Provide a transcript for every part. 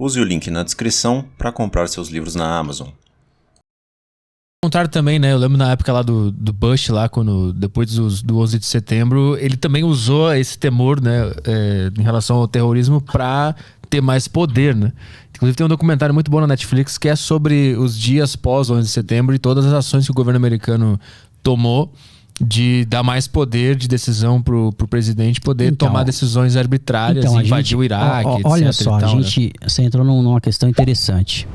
Use o link na descrição para comprar seus livros na Amazon. Contrário também, né? Eu lembro na época lá do Bush, lá, quando, depois do 11 de setembro, ele também usou esse temor, né, em relação ao terrorismo para ter mais poder, né? Inclusive tem um documentário muito bom na Netflix que é sobre os dias pós 11 de setembro e todas as ações que o governo americano tomou de dar mais poder de decisão pro presidente poder tomar decisões arbitrárias, invadir o Iraque, etc. Olha só, você entrou numa questão interessante.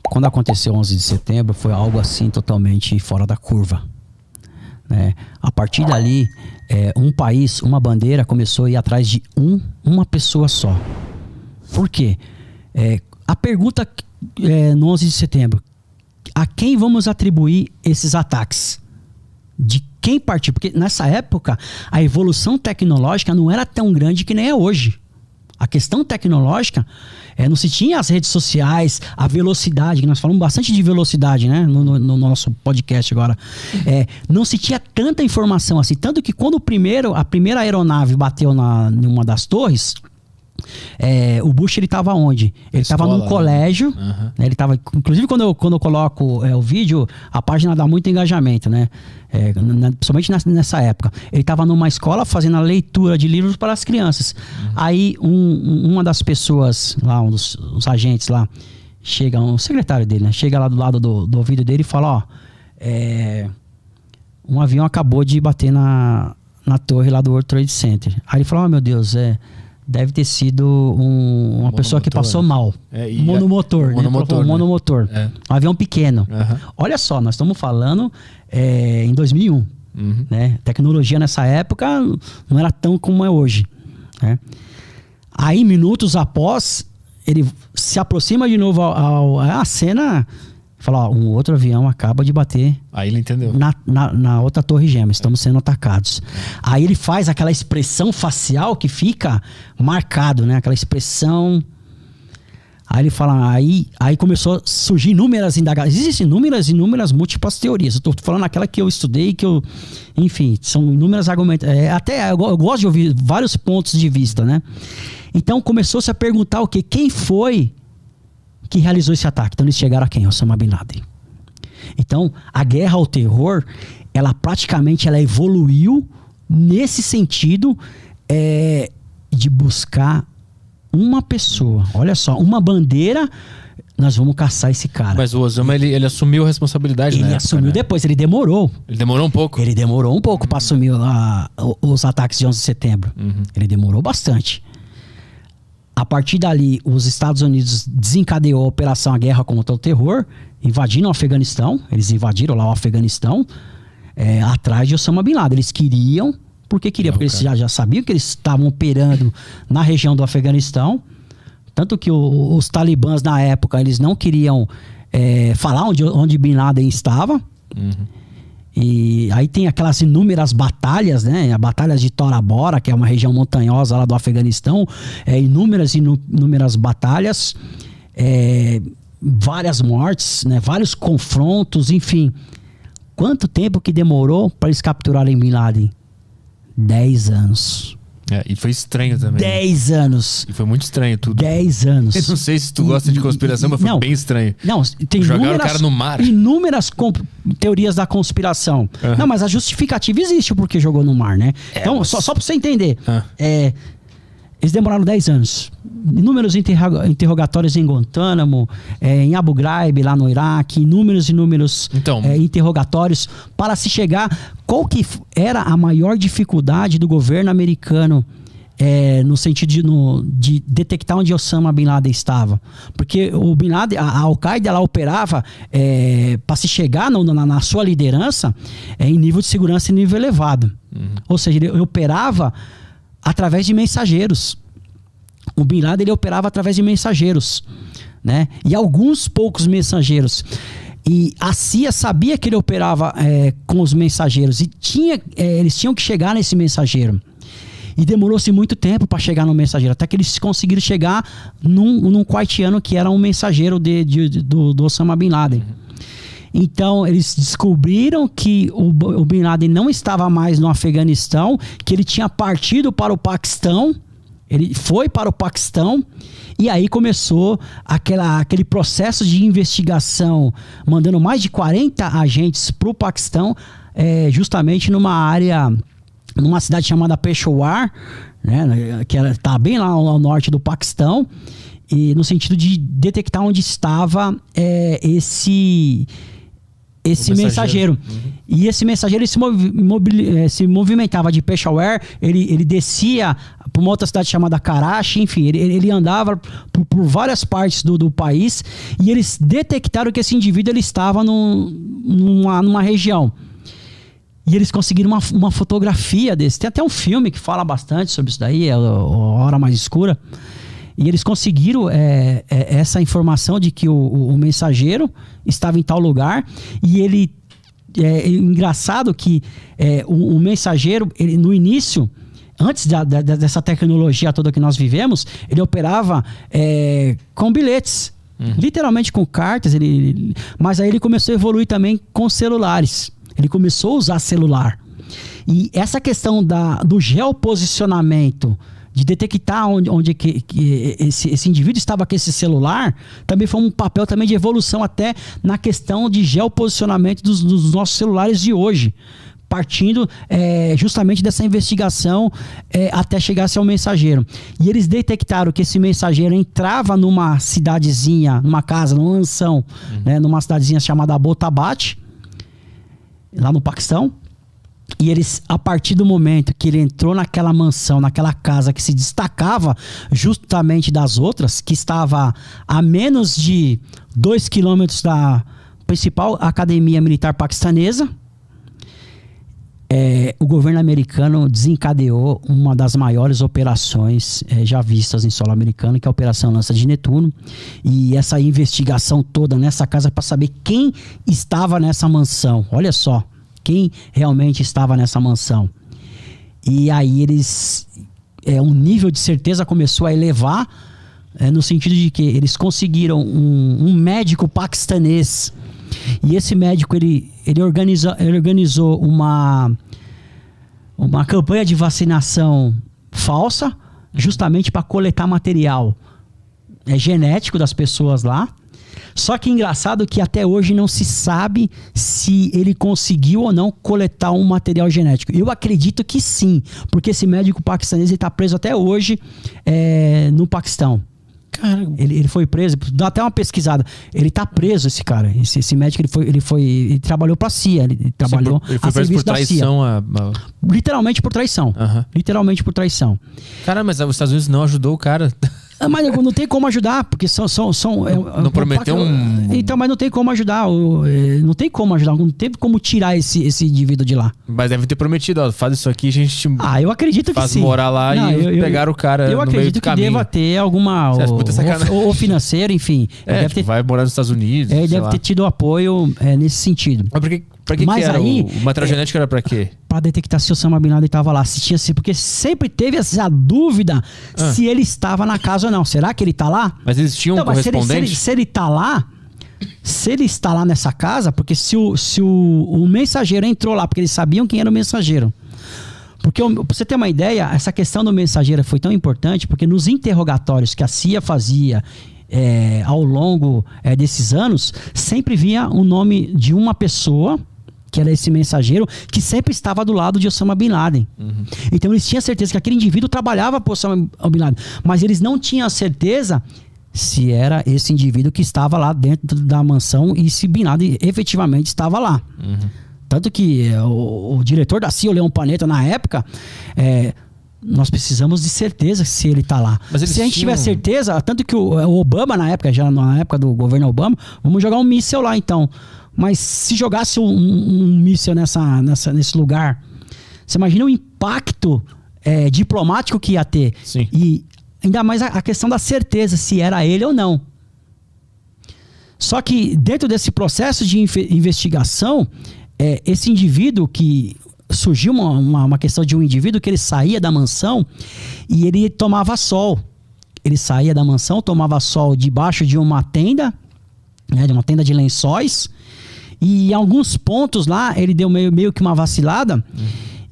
Quando aconteceu 11 de setembro, foi algo assim totalmente fora da curva, né? A partir dali, um país, uma bandeira começou a ir atrás de uma pessoa só. Por quê? A pergunta no 11 de setembro, a quem vamos atribuir esses ataques? De quem partiu? Porque nessa época, a evolução tecnológica não era tão grande que nem é hoje. A questão tecnológica, não se tinha as redes sociais, a velocidade, que nós falamos bastante de velocidade, né, no nosso podcast agora. Não se tinha tanta informação assim. Tanto que quando a primeira aeronave bateu em uma das torres, o Bush, ele estava onde? Ele estava num colégio, né? Ele tava, inclusive quando eu coloco o vídeo, a página dá muito engajamento, né? Principalmente nessa época. Ele estava numa escola fazendo a leitura de livros para as crianças. Aí uma das pessoas lá, os agentes lá, chega, um secretário dele, né? Chega lá do lado do ouvido dele e fala, um avião acabou de bater na torre lá do World Trade Center. Aí ele falou, meu Deus, deve ter sido uma pessoa que passou mal. Monomotor. Monomotor. Um avião pequeno. Olha só, nós estamos falando em 2001. Né? Tecnologia nessa época não era tão como é hoje. Né? Aí, minutos após, ele se aproxima de novo à cena, fala, um outro avião acaba de bater. Aí ele entendeu. Na outra torre gêmea, estamos sendo atacados. Aí ele faz aquela expressão facial que fica marcado, né? Aquela expressão. Aí ele fala, aí começou a surgir inúmeras indagações. Existem inúmeras múltiplas teorias. Eu estou falando aquela que eu estudei, enfim, são inúmeras argumentos. Eu gosto de ouvir vários pontos de vista, né? Então começou-se a perguntar o quê? Quem foi que realizou esse ataque? Então eles chegaram a quem? Osama Bin Laden. Então a guerra ao terror, ela praticamente evoluiu nesse sentido de buscar uma pessoa. Olha só, uma bandeira, nós vamos caçar esse cara. Mas o Osama, ele assumiu a responsabilidade, né? Ele assumiu depois, ele demorou. Ele demorou um pouco? Ele demorou um pouco para assumir os ataques de 11 de setembro. Ele demorou bastante. A partir dali, os Estados Unidos desencadeou a operação, a guerra contra o terror, invadindo o Afeganistão. Eles invadiram lá o Afeganistão, atrás de Osama Bin Laden. Eles queriam, porque eles já sabiam que eles estavam operando na região do Afeganistão. Tanto que os talibãs, na época, eles não queriam falar onde Bin Laden estava. E aí tem aquelas inúmeras batalhas, né? A batalha de Tora Bora, que é uma região montanhosa lá do Afeganistão. Inúmeras batalhas, várias mortes, né? Vários confrontos, enfim. Quanto tempo que demorou para eles capturarem Bin Laden? 10 anos. E foi estranho também. 10 anos. E foi muito estranho tudo. 10 anos. Eu não sei se tu gosta de conspiração, mas foi bem estranho. Não, tem jogaram o cara no mar. Inúmeras teorias da conspiração. Não, mas a justificativa existe o porquê jogou no mar, né? Então, só pra você entender. Eles demoraram 10 anos. Inúmeros interrogatórios em Guantánamo, em Abu Ghraib, lá no Iraque. Inúmeros interrogatórios para se chegar. Qual que era a maior dificuldade do governo americano no sentido de detectar onde Osama Bin Laden estava? Porque o Bin Laden, a Al-Qaeda, ela operava para se chegar na sua liderança em nível de segurança em nível elevado. Ou seja, ele operava através de mensageiros. O Bin Laden, ele operava através de mensageiros, né? E alguns poucos mensageiros. E a CIA sabia que ele operava com os mensageiros e eles tinham que chegar nesse mensageiro. E demorou-se muito tempo para chegar no mensageiro, até que eles conseguiram chegar num quartiano que era um mensageiro do Osama Bin Laden. Então, eles descobriram que o Bin Laden não estava mais no Afeganistão, que ele tinha partido para o Paquistão. Ele foi para o Paquistão E aí começou aquele processo de investigação, mandando mais de 40 agentes para o Paquistão, justamente numa cidade chamada Peshawar, né, que está bem lá ao norte do Paquistão, e no sentido de detectar onde estava esse mensageiro. E esse mensageiro ele se movimentava de Peshawar, ele descia para uma outra cidade chamada Karachi, enfim, ele andava por várias partes do país, e eles detectaram que esse indivíduo ele estava numa região. E eles conseguiram uma fotografia desse. Tem até um filme que fala bastante sobre isso daí, A Hora Mais Escura. E eles conseguiram essa informação de que o mensageiro estava em tal lugar. E ele... engraçado que o mensageiro, ele, no início, antes dessa tecnologia toda que nós vivemos, ele operava com bilhetes. Literalmente com cartas. Mas aí ele começou a evoluir também com celulares. Ele começou a usar celular. E essa questão do geoposicionamento, de detectar onde esse indivíduo estava com esse celular, também foi um papel também de evolução até na questão de geoposicionamento dos nossos celulares de hoje. Partindo justamente dessa investigação até chegar-se ao mensageiro. E eles detectaram que esse mensageiro entrava numa cidadezinha, numa casa, numa mansão, né, numa cidadezinha chamada Abbottabad, lá no Paquistão. E eles, a partir do momento que ele entrou naquela mansão, naquela casa que se destacava justamente das outras, que estava a menos de 2 quilômetros da principal academia militar paquistanesa, o governo americano desencadeou uma das maiores operações já vistas em solo americano, que é a Operação Lança de Netuno. E essa investigação toda nessa casa para saber quem estava nessa mansão. Olha só, quem realmente estava nessa mansão. E aí eles... um nível de certeza começou a elevar, no sentido de que eles conseguiram um médico paquistanês. E esse médico, ele organizou uma campanha de vacinação falsa, justamente para coletar material genético das pessoas lá. Só que engraçado que até hoje não se sabe se ele conseguiu ou não coletar um material genético. Eu acredito que sim, porque esse médico paquistanês está preso até hoje no Paquistão. Cara, ele foi preso, dá até uma pesquisada. Ele tá preso, esse cara. Esse médico, ele trabalhou pra CIA. Ele trabalhou ele foi preso por traição. Literalmente por traição. Literalmente por traição. Cara, mas os Estados Unidos não ajudou o cara. Mas não tem como ajudar, porque não prometeu Então, mas não tem como ajudar. Não tem como ajudar, não teve como tirar esse indivíduo de lá. Mas deve ter prometido, ó, faz isso aqui, a gente eu acredito que faz sim. morar lá e pegar o cara eu no meio do caminho. Eu acredito que deva ter alguma... ou financeiro, enfim. Vai morar nos Estados Unidos. Ele deve ter tido apoio nesse sentido. Mas pra que era aí, o material genético era pra quê? Pra detectar se o Osama Bin Laden estava lá. Porque sempre teve essa dúvida se ele estava na casa ou não. Será que ele tá lá? Mas eles tinham um correspondente? Se ele tá lá, se ele está lá nessa casa, porque se o mensageiro entrou lá, porque eles sabiam quem era o mensageiro. Porque, pra você ter uma ideia, essa questão do mensageiro foi tão importante, porque nos interrogatórios que a CIA fazia ao longo desses anos, sempre vinha o nome de uma pessoa, que era esse mensageiro, que sempre estava do lado de Osama Bin Laden. Então eles tinham certeza que aquele indivíduo trabalhava para Osama Bin Laden, mas eles não tinham certeza se era esse indivíduo que estava lá dentro da mansão e se Bin Laden efetivamente estava lá. Tanto que o diretor da CIA, o Leon Panetta, na época, nós precisamos de certeza se ele está lá. Se a gente tiver certeza, tanto que o Obama, na época do governo Obama, vamos jogar um míssil lá então. Mas se jogasse um míssil nesse lugar, você imagina o impacto diplomático que ia ter. Sim. E ainda mais a questão da certeza, se era ele ou não. Só que dentro desse processo de investigação, esse indivíduo que... Surgiu uma questão de um indivíduo que ele saía da mansão e ele tomava sol. Ele saía da mansão, tomava sol debaixo de uma tenda, de uma tenda de lençóis. E em alguns pontos lá, ele deu meio que uma vacilada.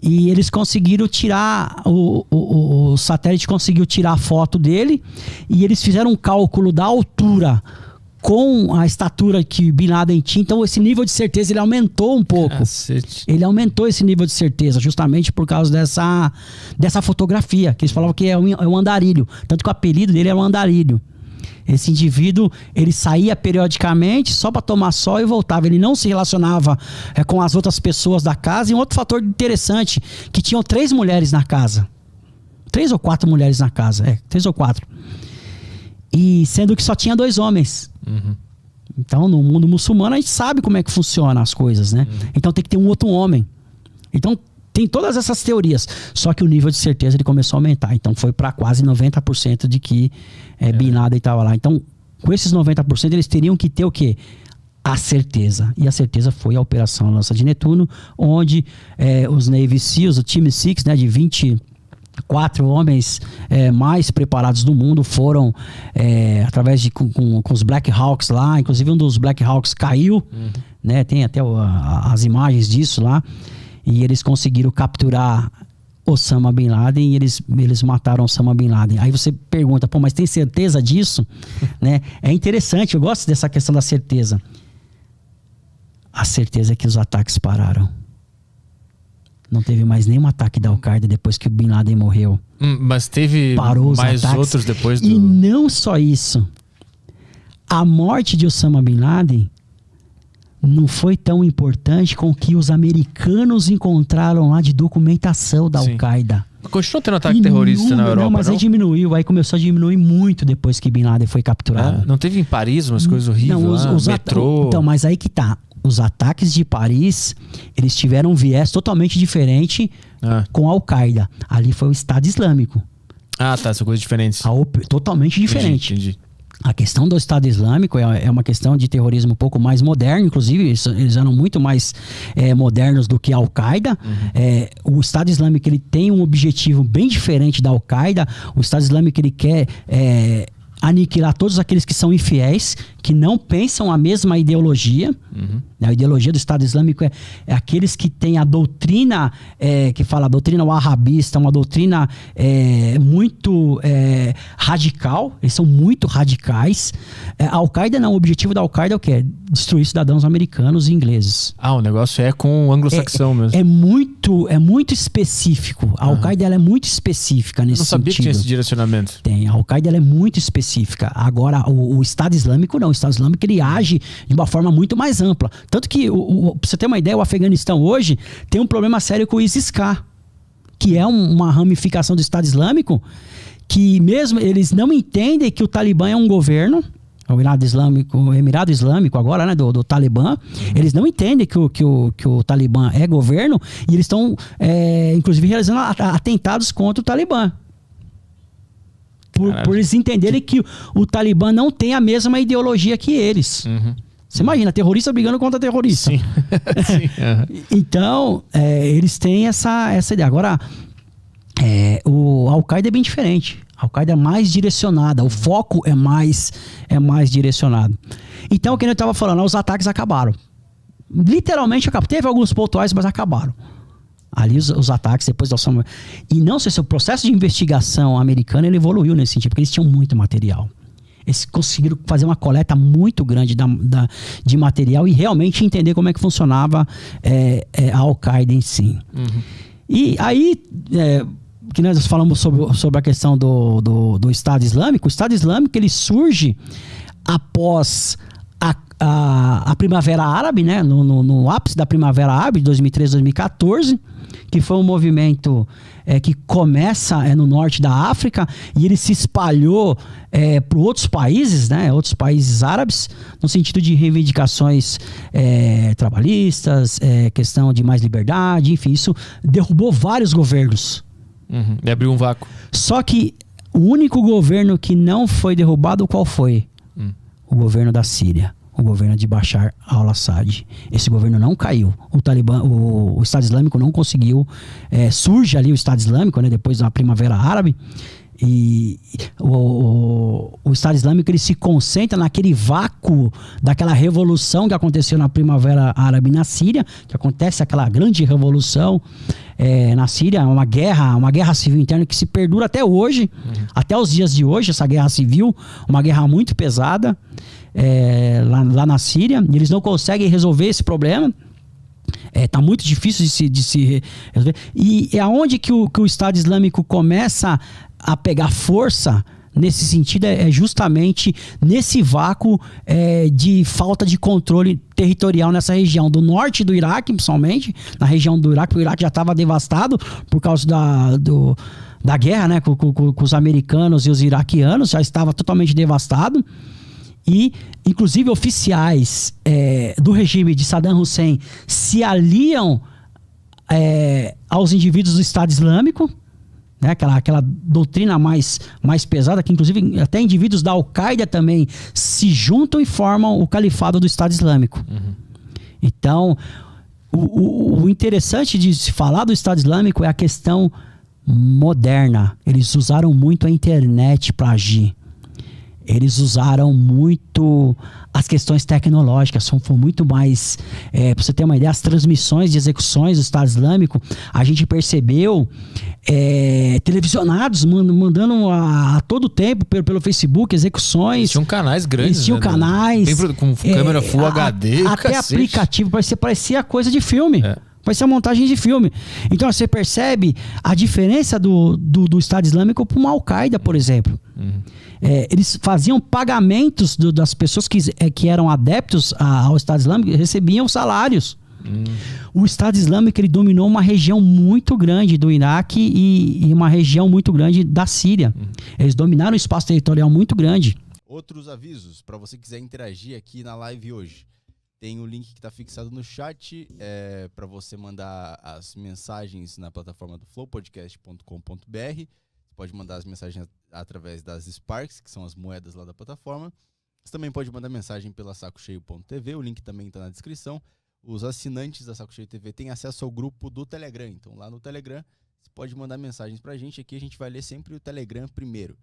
E eles conseguiram tirar, o satélite conseguiu tirar a foto dele, e eles fizeram um cálculo da altura com a estatura que Bin Laden tinha. Então esse nível de certeza ele aumentou um pouco. Cacete. Ele aumentou esse nível de certeza justamente por causa dessa fotografia, que eles falavam que é um andarilho. Tanto que o apelido dele é um andarilho. Esse indivíduo, ele saía periodicamente só para tomar sol e voltava. Ele não se relacionava com as outras pessoas da casa. E um outro fator interessante, que tinham 3 mulheres na casa. 3 ou 4 mulheres na casa. 3 ou 4. E sendo que só tinha 2 homens. Uhum. Então, no mundo muçulmano, a gente sabe como é que funcionam as coisas, né? Uhum. Então tem que ter um outro homem. Então, tem todas essas teorias. Só que o nível de certeza ele começou a aumentar. Então foi para quase 90% de que Bin Laden estava lá. Então, com esses 90%, eles teriam que ter o quê? A certeza. E a certeza foi a Operação Lança de Netuno, onde os Navy SEALs, o Team 6, né, de 24 homens mais preparados do mundo, foram através de com os Black Hawks lá. Inclusive um dos Black Hawks caiu, né? Tem até as imagens disso lá. E eles conseguiram capturar Osama Bin Laden, e eles mataram Osama Bin Laden. Aí você pergunta, pô, mas tem certeza disso? Né? É interessante, eu gosto dessa questão da certeza. A certeza é que os ataques pararam. Não teve mais nenhum ataque da Al-Qaeda depois que o Bin Laden morreu. Mas teve mais outros depois do... E não só isso. A morte de Osama Bin Laden não foi tão importante com o que os americanos encontraram lá de documentação da Al-Qaeda. Continuou tendo ataque terrorista na Europa, não? Mas aí diminuiu. Aí começou a diminuir muito depois que Bin Laden foi capturado. Não teve em Paris umas coisas horríveis lá? Metrô... Então, mas aí que tá. Os ataques de Paris, eles tiveram um viés totalmente diferente com a Al-Qaeda. Ali foi o Estado Islâmico. Ah, tá. São coisas diferentes. Totalmente diferente. Entendi. A questão do Estado Islâmico é uma questão de terrorismo um pouco mais moderno. Inclusive, eles eram muito mais modernos do que a Al-Qaeda. O Estado Islâmico ele tem um objetivo bem diferente da Al-Qaeda. O Estado Islâmico ele quer aniquilar todos aqueles que são infiéis, que não pensam a mesma ideologia. A ideologia do Estado Islâmico é aqueles que têm a doutrina, que fala a doutrina wahhabista, uma doutrina muito radical. Eles são muito radicais. A Al-Qaeda não, o objetivo da Al-Qaeda é o quê? Destruir cidadãos americanos e ingleses. O negócio é com o anglo-saxão mesmo. É muito específico. A Al-Qaeda ela é muito específica nesse sentido. Eu não sabia que tinha esse direcionamento. Tem, a Al-Qaeda ela é muito específica. Agora, o Estado Islâmico não. O Estado Islâmico ele age de uma forma muito mais ampla. Tanto que, pra você ter uma ideia, o Afeganistão hoje tem um problema sério com o ISIS-K, que é uma ramificação do Estado Islâmico, que mesmo eles não entendem que o Talibã é um governo, o Emirado Islâmico agora, né, do Talibã. Eles não entendem que o Talibã é governo, e eles estão, inclusive, realizando atentados contra o Talibã. Por eles entenderem que o Talibã não tem a mesma ideologia que eles. Você imagina, terrorista brigando contra terrorista. Sim. Então, eles têm essa ideia. Agora, o Al-Qaeda é bem diferente. A Al-Qaeda é mais direcionada. O foco é mais direcionado. Então, como eu estava falando, os ataques acabaram. Literalmente acabaram. Teve alguns pontuais, mas acabaram. Ali os ataques depois da Osama. E não sei se o processo de investigação americano ele evoluiu nesse sentido, porque eles tinham muito material. Eles conseguiram fazer uma coleta muito grande de material e realmente entender como é que funcionava a Al-Qaeda em si. E aí, que nós falamos sobre a questão do Estado Islâmico. O Estado Islâmico ele surge após a Primavera Árabe, né? No ápice da Primavera Árabe de 2013, 2014, que foi um movimento que começa no norte da África e ele se espalhou para outros países, né? Outros países árabes, no sentido de reivindicações trabalhistas, questão de mais liberdade, enfim, isso derrubou vários governos. E abriu um vácuo. Só que o único governo que não foi derrubado, qual foi? O governo da Síria. O governo de Bashar al-Assad. Esse governo não caiu. O Talibã, o Estado Islâmico não conseguiu. Surge ali o Estado Islâmico, né, depois da Primavera Árabe. E o Estado Islâmico ele se concentra naquele vácuo daquela revolução que aconteceu na Primavera Árabe na Síria, que acontece aquela grande revolução na Síria, uma guerra civil interna que se perdura até hoje, até os dias de hoje, essa guerra civil, uma guerra muito pesada lá na Síria, e eles não conseguem resolver esse problema. Tá muito difícil de se resolver. E é aonde que o Estado Islâmico começa a pegar força nesse sentido, é justamente nesse vácuo de falta de controle territorial nessa região do norte do Iraque, principalmente na região do Iraque. O Iraque já estava devastado por causa da guerra, né, com os americanos e os iraquianos, já estava totalmente devastado. E, inclusive, oficiais do regime de Saddam Hussein se aliam aos indivíduos do Estado Islâmico, né? Aquela doutrina mais pesada, que, inclusive, até indivíduos da Al-Qaeda também se juntam e formam o califado do Estado Islâmico. Então, o interessante de se falar do Estado Islâmico é a questão moderna. Eles usaram muito a internet para agir. Eles usaram muito as questões tecnológicas, foi muito mais... para você ter uma ideia, as transmissões de execuções do Estado Islâmico, a gente percebeu televisionados mandando a todo tempo pelo Facebook execuções. Eles tinham canais grandes. Eles tinham canais. Com câmera Full HD. Até aplicativo, parecia coisa de filme. Parecia montagem de filme. Então você percebe a diferença do Estado Islâmico para uma Al-Qaeda, por exemplo. Eles faziam pagamentos das pessoas que eram adeptos ao Estado Islâmico, recebiam salários. O Estado Islâmico ele dominou uma região muito grande do Iraque e uma região muito grande da Síria. Eles dominaram um espaço territorial muito grande. Outros avisos, para você que quiser interagir aqui na live hoje. Tem o link que está fixado no chat para você mandar as mensagens na plataforma do flowpodcast.com.br. Você pode mandar as mensagens através das Sparks, que são as moedas lá da plataforma. Você também pode mandar mensagem pela sacocheio.tv, o link também está na descrição. Os assinantes da Saco Cheio TV têm acesso ao grupo do Telegram. Então lá no Telegram você pode mandar mensagens para a gente. Aqui a gente vai ler sempre o Telegram primeiro.